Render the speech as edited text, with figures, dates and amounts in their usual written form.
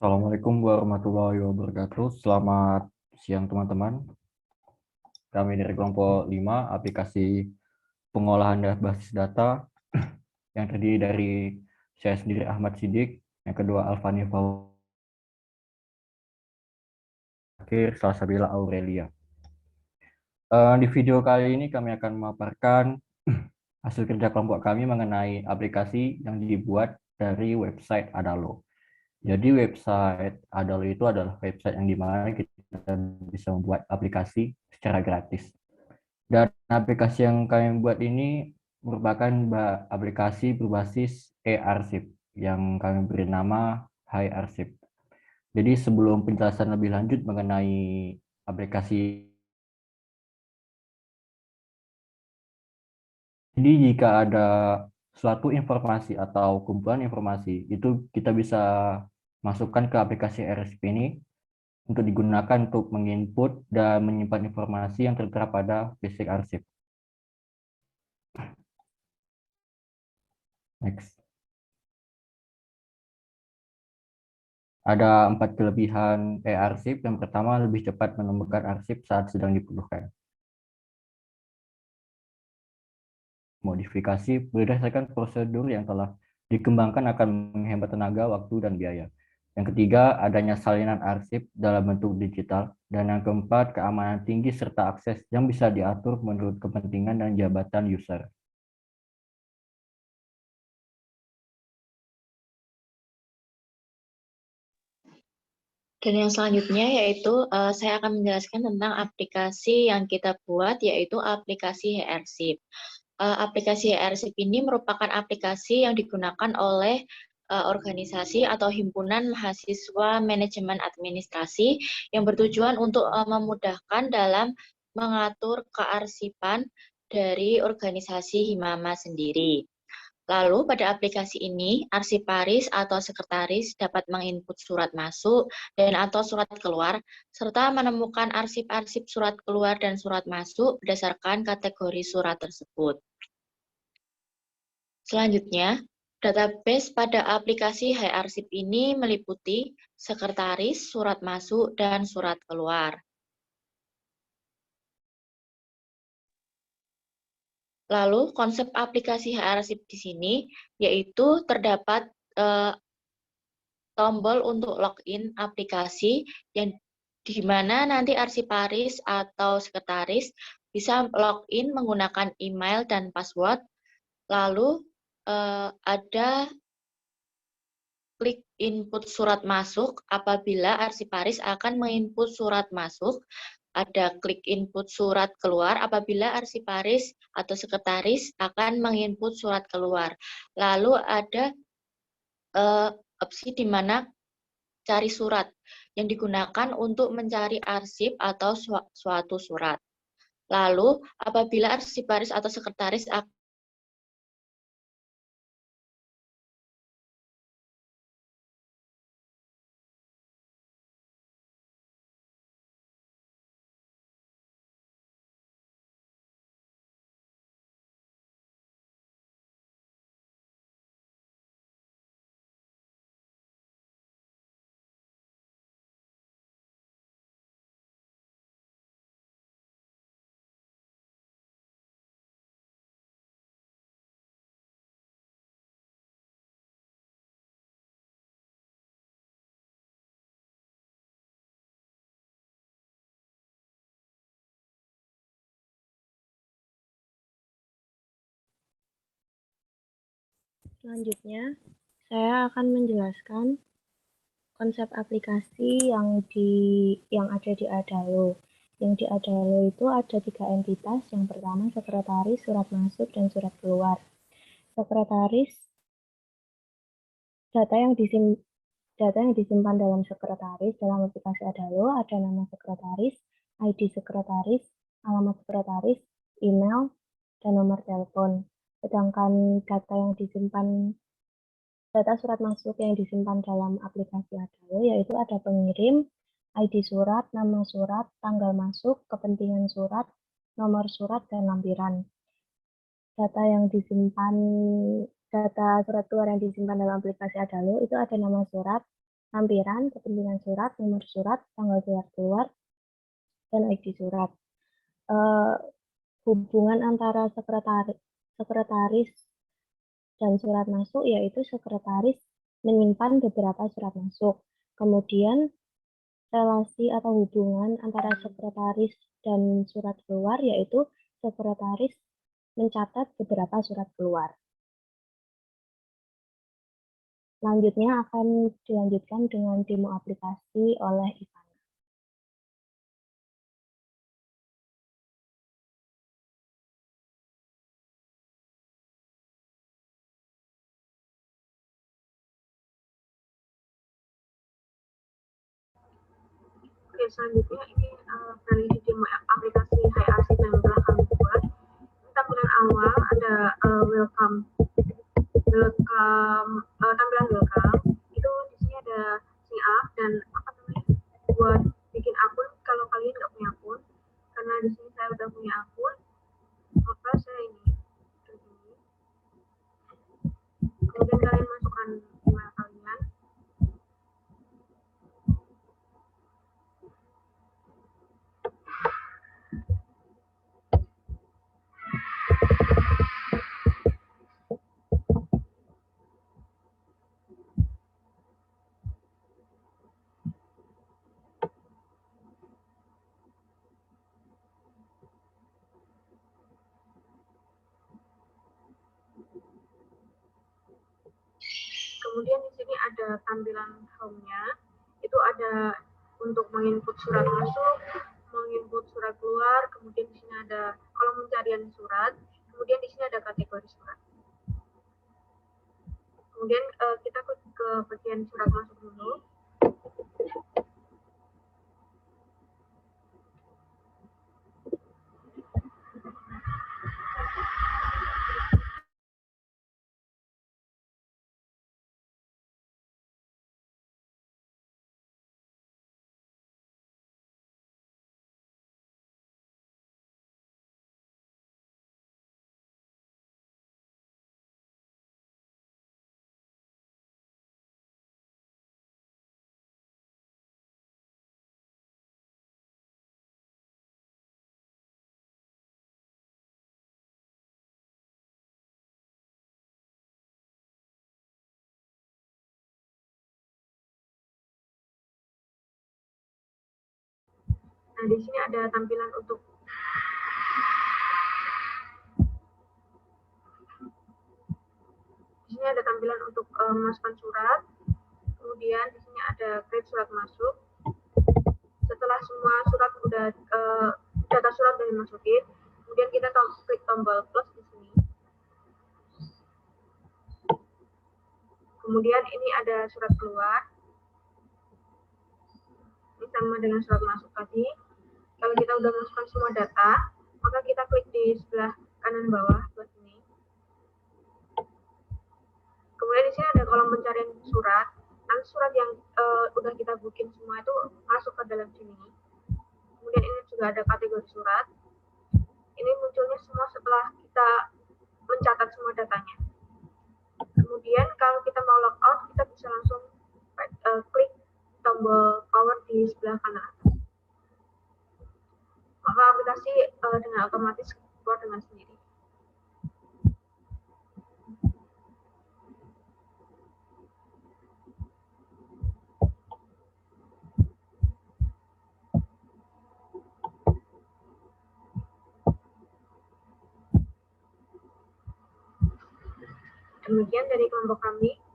Assalamualaikum warahmatullahi wabarakatuh. Selamat siang teman-teman. Kami dari kelompok 5 aplikasi pengolahan basis data yang terdiri dari saya sendiri Ahmad Sidik, yang kedua Alfani Fakir, Salsabila Aurelia. Di video kali ini kami akan memaparkan hasil kerja kelompok kami mengenai aplikasi yang dibuat dari website Adalo. Jadi website Adalo itu adalah website yang dimana kita bisa membuat aplikasi secara gratis. Dan aplikasi yang kami buat ini merupakan aplikasi berbasis e-arsip yang kami beri nama HiArsip. Jadi sebelum penjelasan lebih lanjut mengenai aplikasi, jadi jika ada suatu informasi atau kumpulan informasi, itu kita bisa masukkan ke aplikasi e-arsip ini untuk digunakan untuk menginput dan menyimpan informasi yang tertera pada basic arsip. Next. Ada 4 kelebihan e-arsip. Yang pertama, lebih cepat menemukan arsip saat sedang diperlukan. Modifikasi berdasarkan prosedur yang telah dikembangkan akan menghemat tenaga, waktu, dan biaya. Yang ketiga, adanya salinan arsip dalam bentuk digital. Dan yang keempat, keamanan tinggi serta akses yang bisa diatur menurut kepentingan dan jabatan user. Dan yang selanjutnya yaitu saya akan menjelaskan tentang aplikasi yang kita buat, yaitu aplikasi HiArsip. Aplikasi HiArsip ini merupakan aplikasi yang digunakan oleh organisasi atau himpunan mahasiswa manajemen administrasi yang bertujuan untuk memudahkan dalam mengatur kearsipan dari organisasi Himama sendiri. Lalu pada aplikasi ini, arsiparis atau sekretaris dapat menginput surat masuk dan atau surat keluar, serta menemukan arsip-arsip surat keluar dan surat masuk berdasarkan kategori surat tersebut. Selanjutnya, database pada aplikasi HiArsip ini meliputi sekretaris, surat masuk, dan surat keluar. Lalu konsep aplikasi HiArsip di sini yaitu terdapat tombol untuk login aplikasi yang di mana nanti arsiparis atau sekretaris bisa login menggunakan email dan password. Lalu ada klik input surat masuk apabila arsiparis akan menginput surat masuk. Ada klik input surat keluar apabila arsiparis atau sekretaris akan menginput surat keluar. Lalu ada opsi di mana cari surat yang digunakan untuk mencari arsip atau suatu surat. Lalu, apabila arsiparis atau sekretaris Selanjutnya, saya akan menjelaskan konsep aplikasi yang ada di Adalo. Yang di Adalo itu ada 3 entitas. Yang pertama sekretaris, surat masuk, dan surat keluar. Sekretaris, data yang disimpan dalam sekretaris dalam aplikasi Adalo ada nama sekretaris, ID sekretaris, alamat sekretaris, email, dan nomor telepon. Sedangkan data surat masuk yang disimpan dalam aplikasi Adalo yaitu ada pengirim, ID surat, nama surat, tanggal masuk, kepentingan surat, nomor surat, dan lampiran. Data surat keluar yang disimpan dalam aplikasi Adalo itu ada nama surat, lampiran, kepentingan surat, nomor surat, tanggal keluar, dan ID surat. Hubungan antara sekretaris dan surat masuk yaitu sekretaris menyimpan beberapa surat masuk. Kemudian relasi atau hubungan antara sekretaris dan surat keluar yaitu sekretaris mencatat beberapa surat keluar. Selanjutnya akan dilanjutkan dengan demo aplikasi oleh Ivana. Oke, selanjutnya ini dari demo aplikasi HiArsip yang telah kami buat. Tampilan awal ada welcome, tampilan welcome. Itu di sini ada sign up dan apa namanya buat bikin akun kalau kalian nggak punya akun. Karena di sini saya udah punya akun, maka saya ini. Kemudian kalian masukkan email kalian. Kemudian di sini ada tampilan home-nya, itu ada untuk menginput surat masuk, menginput surat keluar, kemudian di sini ada kolom pencarian surat, kemudian di sini ada kategori surat. Kemudian kita klik ke bagian surat masuk dulu. Nah, di sini ada tampilan untuk memasukkan surat. Kemudian di sini ada create surat masuk. Setelah semua surat udah data surat udah dimasukin, kemudian kita klik tombol plus di sini. Kemudian ini ada surat keluar. Ini sama dengan surat masuk tadi. Kalau kita udah masukkan semua data, maka kita klik di sebelah kanan bawah plus ini. Kemudian di sini ada kolom pencarian surat. Nanti surat yang udah kita booking semua itu masuk ke dalam sini. Kemudian ini juga ada kategori surat. Ini munculnya semua setelah kita mencatat semua datanya. Kemudian kalau kita mau logout, kita bisa langsung klik tombol power di sebelah kanan atas. Maka aplikasi dengan otomatis keluar dengan sendiri. Demikian dari kelompok kami.